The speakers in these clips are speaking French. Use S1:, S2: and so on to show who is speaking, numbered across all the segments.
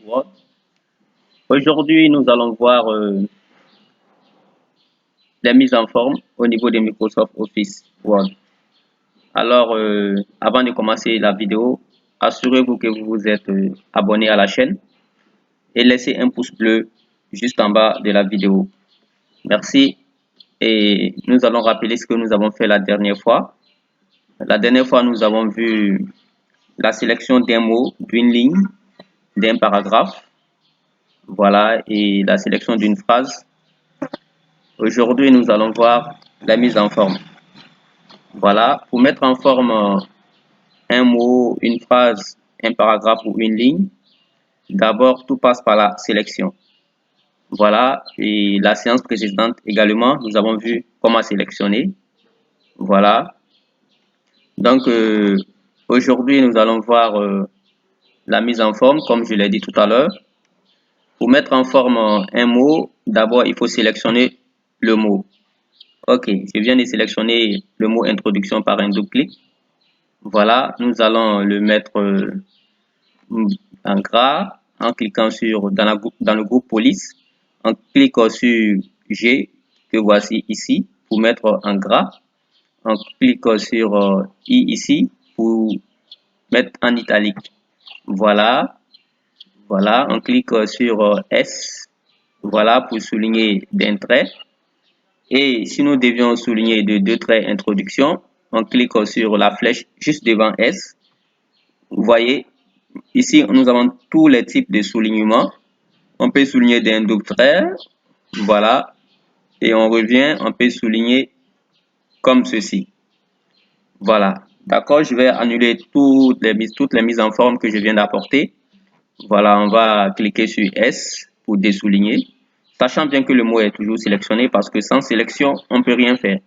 S1: Word. Aujourd'hui, nous allons voir les mises en forme au niveau de Microsoft Office Word. Alors, avant de commencer la vidéo, assurez-vous que vous vous êtes abonné à la chaîne et laissez un pouce bleu juste en bas de la vidéo. Merci. Et nous allons rappeler ce que nous avons fait la dernière fois. La dernière fois, nous avons vu la sélection d'un mot, d'une ligne, d'un paragraphe. Voilà, et la sélection d'une phrase. Aujourd'hui, nous allons voir la mise en forme. Voilà, pour mettre en forme un mot, une phrase, un paragraphe ou une ligne, d'abord, tout passe par la sélection. Voilà, et la séance précédente également, nous avons vu comment sélectionner. Voilà, donc aujourd'hui, nous allons voir la mise en forme, comme je l'ai dit tout à l'heure. Pour mettre en forme un mot, d'abord, il faut sélectionner le mot. Ok, je viens de sélectionner le mot introduction par un double clic. Voilà, nous allons le mettre en gras en cliquant sur dans le groupe police. On clique sur G que voici ici pour mettre en gras. On clique sur I ici pour mettre en italique. Voilà, voilà, on clique sur S. Voilà pour souligner d'un trait. Et si nous devions souligner de deux traits introduction, on clique sur la flèche juste devant S. Vous voyez, ici nous avons tous les types de soulignement. On peut souligner d'un double trait, voilà, et on revient, on peut souligner comme ceci. Voilà, d'accord, je vais annuler toutes les mises en forme que je viens d'apporter. Voilà, on va cliquer sur S pour désouligner, sachant bien que le mot est toujours sélectionné parce que sans sélection, on ne peut rien faire.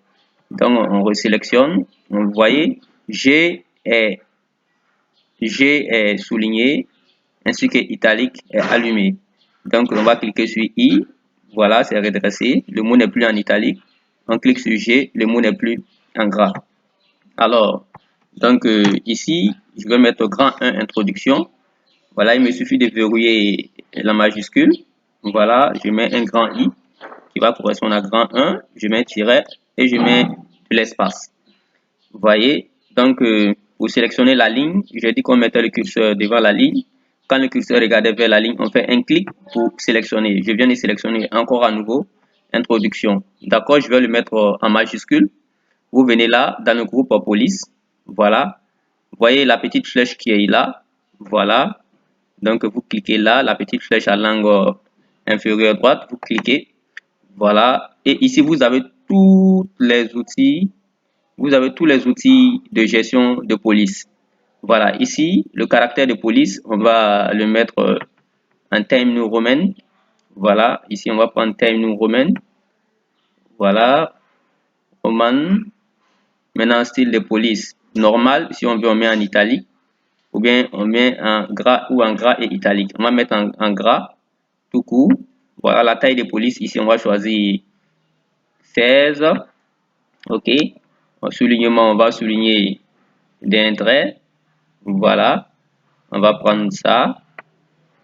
S1: Donc, on resélectionne. Vous voyez, G est souligné, ainsi que italique est allumé. Donc, on va cliquer sur I. Voilà, c'est redressé. Le mot n'est plus en italique. On clique sur G, le mot n'est plus en gras. Alors, donc ici, je vais mettre grand 1 introduction. Voilà, il me suffit de verrouiller la majuscule. Voilà, je mets un grand I qui va correspondre à grand 1. Je mets un tiret et je mets de l'espace. Vous voyez, donc pour sélectionner la ligne, j'ai dit qu'on mettait le curseur devant la ligne. Quand le curseur regardait vers la ligne, on fait un clic pour sélectionner. Je viens de sélectionner encore à nouveau introduction. D'accord, je vais le mettre en majuscule. Vous venez là dans le groupe police. Voilà. Vous voyez la petite flèche qui est là. Voilà. Donc vous cliquez là, la petite flèche à l'angle inférieur droite, vous cliquez. Voilà. Et ici vous avez tous les outils. Vous avez tous les outils de gestion de police. Voilà, ici, le caractère de police, on va le mettre en Time New Roman. Voilà, ici, on va prendre Time New Roman. Voilà, Roman. Maintenant, style de police normal. Si on veut, on met en italique. Ou bien, on met en gras ou en gras et italique. On va mettre en gras, tout court. Voilà, la taille de police, ici, on va choisir 16. OK. En soulignement, on va souligner d'un trait. Voilà, on va prendre ça.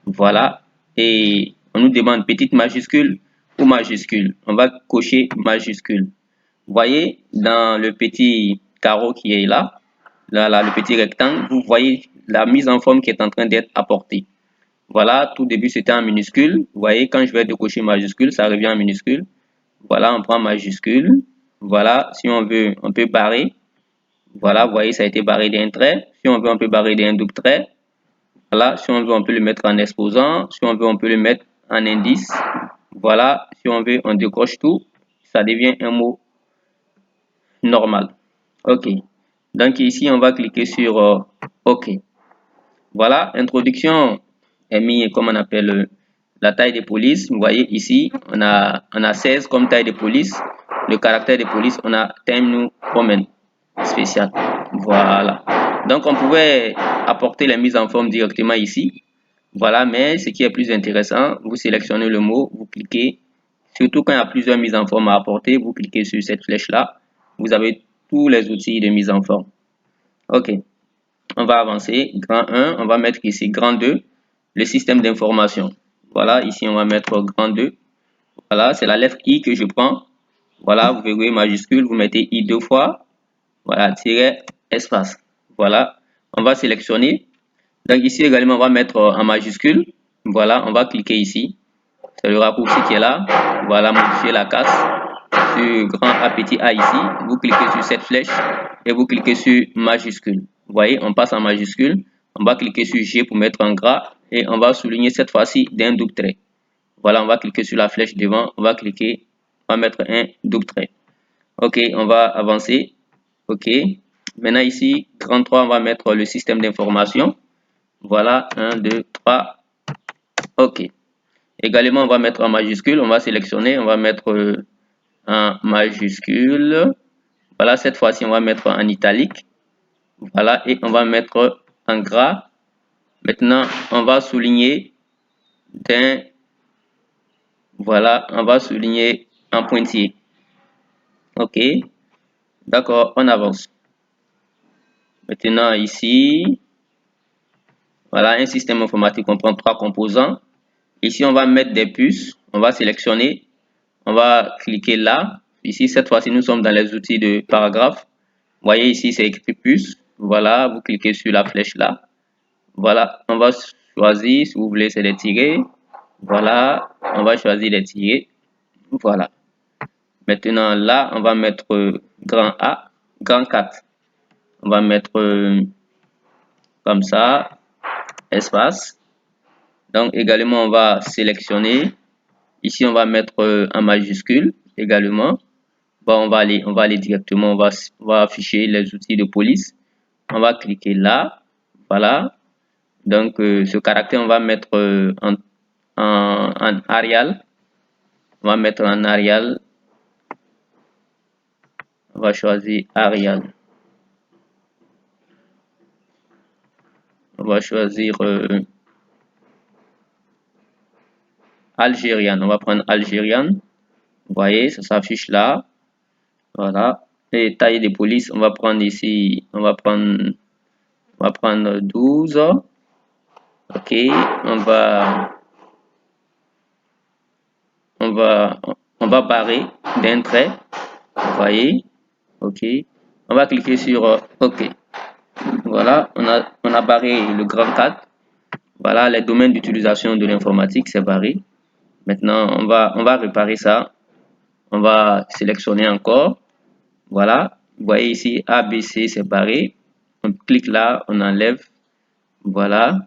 S1: Voilà, et on nous demande petite majuscule ou majuscule. On va cocher majuscule. Vous voyez, dans le petit carreau qui est là, le petit rectangle, vous voyez la mise en forme qui est en train d'être apportée. Voilà, tout début c'était en minuscule. Vous voyez, quand je vais décocher majuscule, ça revient en minuscule. Voilà, on prend majuscule. Voilà, si on veut, on peut barrer. Voilà, vous voyez, ça a été barré d'un trait. Si on veut, on peut barrer d'un double trait. Voilà, si on veut, on peut le mettre en exposant. Si on veut, on peut le mettre en indice. Voilà, si on veut, on décroche tout. Ça devient un mot normal. OK. Donc ici, on va cliquer sur OK. Voilà, introduction est mis comme on appelle la taille de police. Vous voyez ici, on a 16 comme taille de police. Le caractère de police, on a Time New Roman spécial. Voilà. Donc on pouvait apporter les mises en forme directement ici. Voilà, mais ce qui est plus intéressant, vous sélectionnez le mot, vous cliquez. Surtout quand il y a plusieurs mises en forme à apporter, vous cliquez sur cette flèche-là. Vous avez tous les outils de mise en forme. OK. On va avancer. Grand 1, on va mettre ici grand 2. le système d'information. Voilà, ici on va mettre grand 2. Voilà, c'est la lettre I que je prends. Voilà, vous verrouillez majuscule, vous mettez I 2 fois. Voilà, tiret, espace. Voilà, on va sélectionner. Donc ici également, on va mettre en majuscule. Voilà, on va cliquer ici. C'est le raccourci qui est là. Voilà, modifier la casse. Sur grand A petit a ici. Vous cliquez sur cette flèche et vous cliquez sur majuscule. Vous voyez, on passe en majuscule. On va cliquer sur G pour mettre en gras et on va souligner cette fois-ci d'un double trait. Voilà, on va cliquer sur la flèche devant. On va cliquer, on va mettre un double trait. Ok, on va avancer. Ok. Maintenant ici, grand 3, on va mettre le système d'information. Voilà, 1, 2, 3. Ok. Également, on va mettre en majuscule. On va sélectionner. On va mettre en majuscule. Voilà, cette fois-ci, on va mettre en italique. Voilà, et on va mettre en gras. Maintenant, on va souligner d'un. Voilà, on va souligner en pointillé. Ok. D'accord, on avance. Maintenant, ici, voilà, un système informatique, on prend 3 composants. Ici, on va mettre des puces. On va sélectionner. On va cliquer là. Ici, cette fois-ci, nous sommes dans les outils de paragraphe. Vous voyez ici, c'est écrit puce. Voilà, vous cliquez sur la flèche là. Voilà, on va choisir, si vous voulez, c'est les tirets. Voilà, on va choisir les tirets. Voilà. Maintenant, là, on va mettre grand A, grand 4. On va mettre comme ça, espace. Donc, également, on va sélectionner. Ici, on va mettre en majuscule également. Bon, on va aller directement, on va afficher les outils de police. On va cliquer là. Voilà. Donc, ce caractère, on va mettre en Arial. On va mettre en Arial. On va choisir Arial. On va choisir Algérian. On va prendre Algérian. Vous voyez, ça s'affiche là. Voilà. Et taille de police, on va prendre ici, on va prendre 12. Ok, on va barrer d'un trait. Vous voyez, ok. On va cliquer sur OK. Voilà, on a barré le grand 4. Voilà, les domaines d'utilisation de l'informatique, c'est barré. Maintenant, on va réparer ça. On va sélectionner encore. Voilà, vous voyez ici, A, B, C, c'est barré. On clique là, on enlève. Voilà.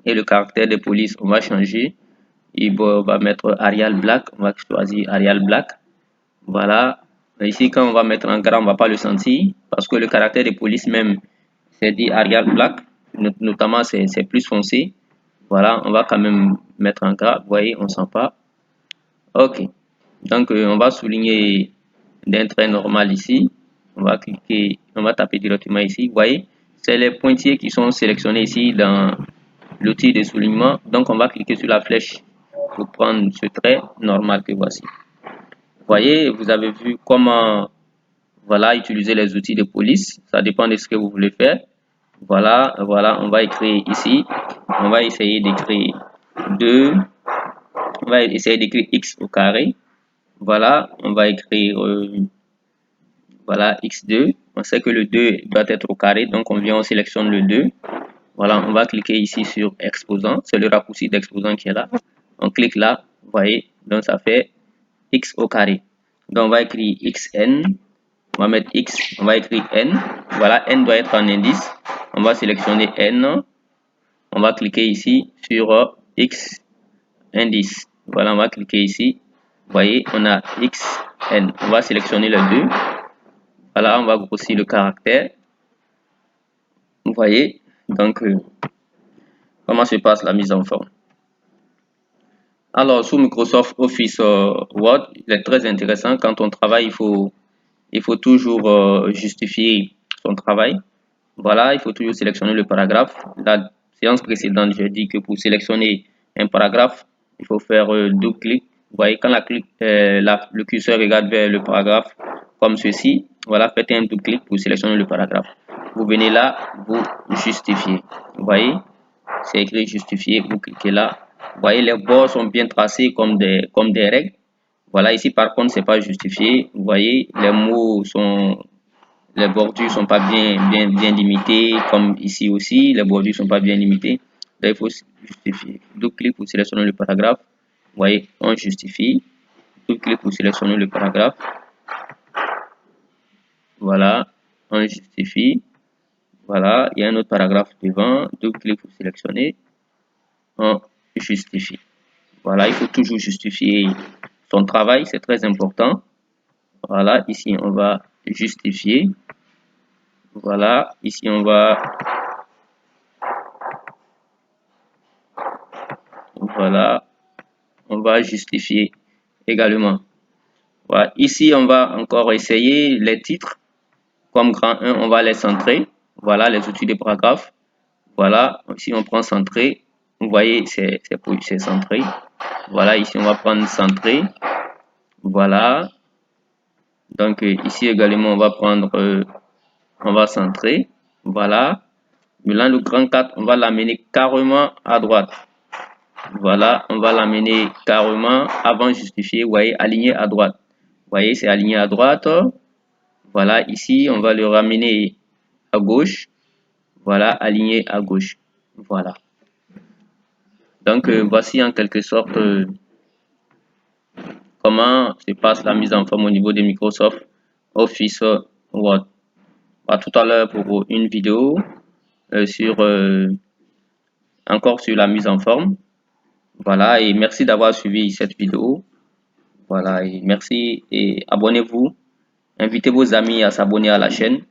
S1: Et le caractère de police, on va changer. On va mettre Arial Black. On va choisir Arial Black. Voilà. Ici, quand on va mettre en gras, on ne va pas le sentir. Parce que le caractère de police même, c'est dit Arial Black. Notamment, c'est plus foncé. Voilà, on va quand même mettre en gras. Vous voyez, on ne sent pas. OK. Donc, on va souligner d'un trait normal ici. On va cliquer, on va taper directement ici. Vous voyez, c'est les pointillés qui sont sélectionnés ici dans l'outil de soulignement. Donc, on va cliquer sur la flèche pour prendre ce trait normal que voici. Vous voyez, vous avez vu comment voilà, utiliser les outils de police. Ça dépend de ce que vous voulez faire. Voilà, on va écrire ici. On va essayer d'écrire 2. On va essayer d'écrire x au carré. Voilà, on va écrire voilà, x2. On sait que le 2 doit être au carré, donc on vient, on sélectionne le 2. Voilà, on va cliquer ici sur exposant. C'est le raccourci d'exposant qui est là. On clique là, vous voyez, donc ça fait x au carré. Donc on va écrire xn. On va mettre x, on va écrire n. Voilà, n doit être en indice. On va sélectionner n. On va cliquer ici sur x indice. Voilà, on va cliquer ici. Vous voyez, on a xn. On va sélectionner le 2. Voilà, on va grossir le caractère. Vous voyez, donc comment se passe la mise en forme. Alors, sous Microsoft Office Word, il est très intéressant. Quand on travaille, il faut toujours justifier son travail. Voilà, il faut toujours sélectionner le paragraphe. La séance précédente, j'ai dit que pour sélectionner un paragraphe, il faut faire double clic. Vous voyez, quand le curseur regarde vers le paragraphe comme ceci, voilà, faites un double clic pour sélectionner le paragraphe. Vous venez là, vous justifiez. Vous voyez, c'est écrit justifier, vous cliquez là. Vous voyez, les bords sont bien tracés comme des règles. Voilà, ici par contre, c'est pas justifié. Vous voyez, les bordures sont pas bien limitées, comme ici aussi, les bordures sont pas bien limitées. Là, il faut justifier. Double-clic pour sélectionner le paragraphe. Vous voyez, on justifie. Double-clic pour sélectionner le paragraphe. Voilà, on justifie. Voilà, il y a un autre paragraphe devant. Double-clic pour sélectionner. On justifie. Voilà, il faut toujours justifier son travail, c'est très important. Voilà, ici on va justifier. Voilà, ici on va justifier également. Voilà, ici on va encore essayer les titres. Comme grand 1, on va les centrer. Voilà les outils de paragraphe. Voilà, ici on prend centré. Vous voyez, c'est centré. Voilà, ici on va prendre centré. Voilà. Donc ici également on va prendre, on va centrer. Voilà. Maintenant le grand 4, on va l'amener carrément à droite. Voilà, on va l'amener carrément avant justifier. Vous voyez, aligné à droite. Vous voyez, c'est aligné à droite. Voilà, ici on va le ramener à gauche. Voilà, aligné à gauche. Voilà. Donc voici en quelque sorte comment se passe la mise en forme au niveau de Microsoft Office Word. À tout à l'heure pour une vidéo encore sur la mise en forme. Voilà, et merci d'avoir suivi cette vidéo. Voilà, et merci et abonnez-vous. Invitez vos amis à s'abonner à la chaîne.